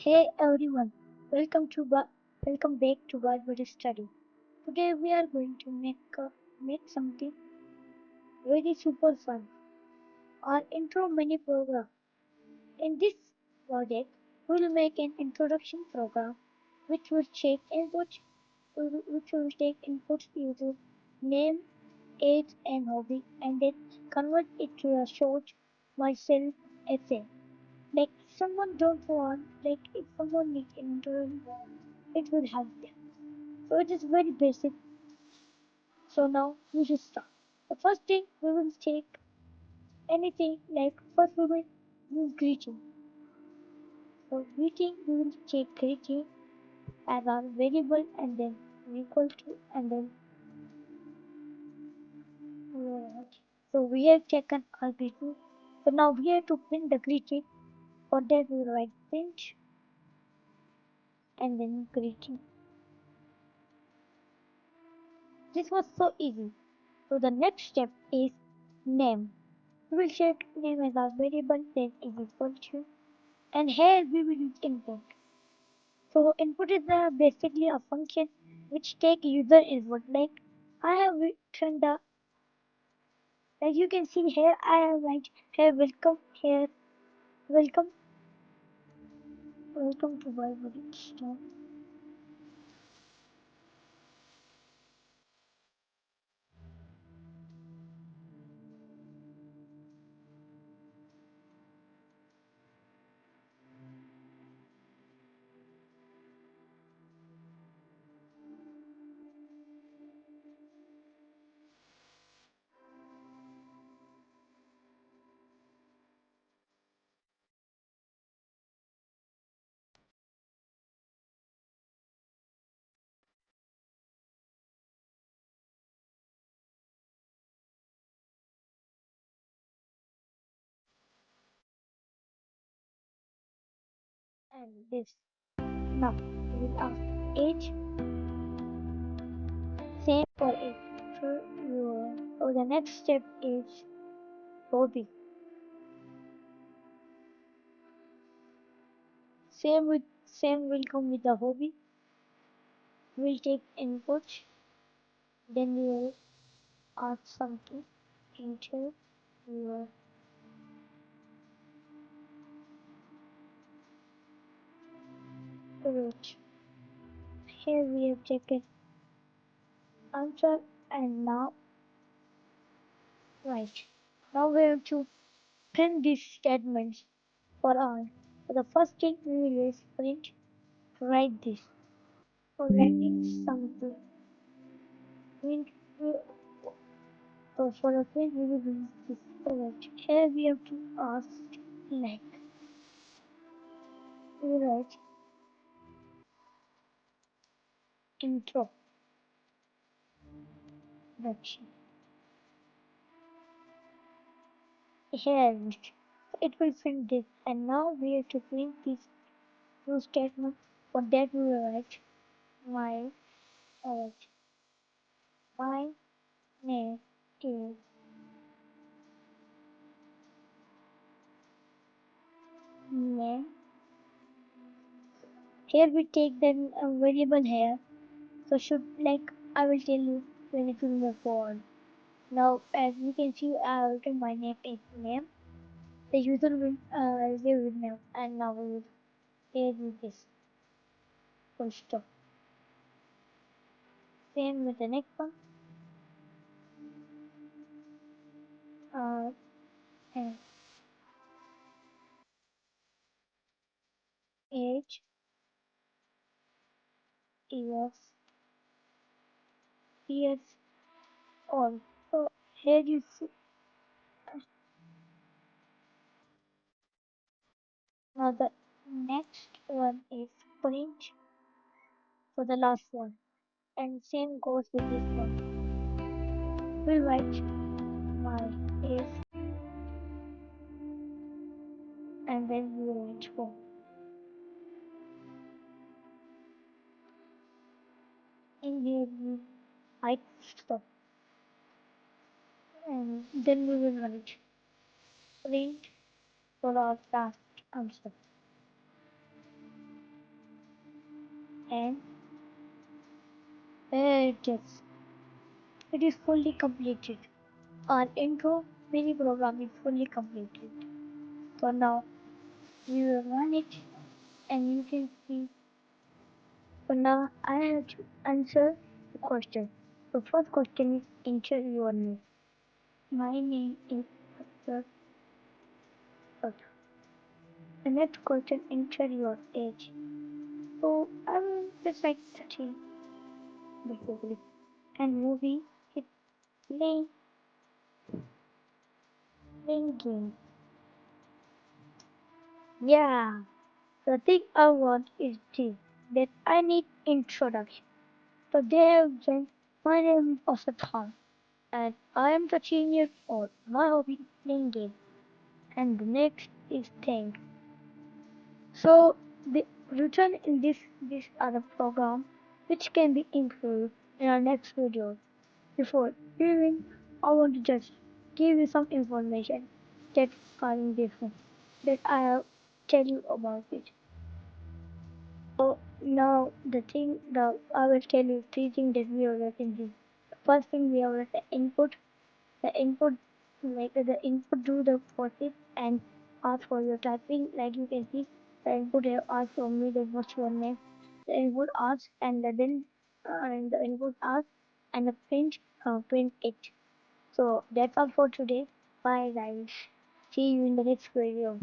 Hey everyone, welcome back to Bible study. Today we are going to make something very super fun. Our intro mini program. In this project, we will make an introduction program which will take inputs using name, age, and hobby, and then convert it to a short myself essay. Like someone don't want, like if someone needs an interview, it will help them. So it is very basic. So now we should start. The first thing we will take anything like first we will use greeting. So greeting we will take greeting as our variable and then equal to and then so we have taken our greeting. So now we have to print the greeting. For that we will write print and then greeting. This was so easy. So the next step is name. We will check name as our variable then is equal to and here we will use input. So input is basically a function which take user input. Like I have written the like you can see here I have write here welcome welcome to Bible study. And this now we will ask age same for age. So the next step is hobby. Same will come with the hobby. We'll take input, then we will ask something. Enter your age. Here we have taken answer and now right. Now we have to print these statements for all. So the first thing we will is print write this. So writing something. Print so for the print we will use this correct. Here we have to ask like we write introduction. Here it will print this and now we have to print this new statement. For that we will write my age. My name is name. Here we take the variable here. So should like I will tell you when it will move forward. Now as you can see I have written my name is name. The user will they will name and now we will here with this full stop. Same with the next one. And age years old. So here you see now the next one is print for the last one. And same goes with this one. We write my age and then we write home. In here we write stuff and then we will write print for our last answer. And there it is. It is fully completed. Our intro mini program is fully completed. So now we will run it and you can see. So now I have to answer the question. The first question is enter your name. My name is Dr. The next question enter your age. So I'm just like 30 basically. And movie is playing game. Yeah. The thing I want is this that I need introduction. So there again, my name is Osathan and I am 13 years old. My hobby is playing games. And the next is think. So the written in this other program which can be improved in our next video. Before leaving, I want to just give you some information that's kind different that I'll tell you about it. So now the I will tell you three things that we are working with. First thing we have the input. The input like the input do the process and ask for your typing. Like you can see, the input have asked for me that what's your name. The input asks and the input asks and the print it. So that's all for today. Bye guys. See you in the next video.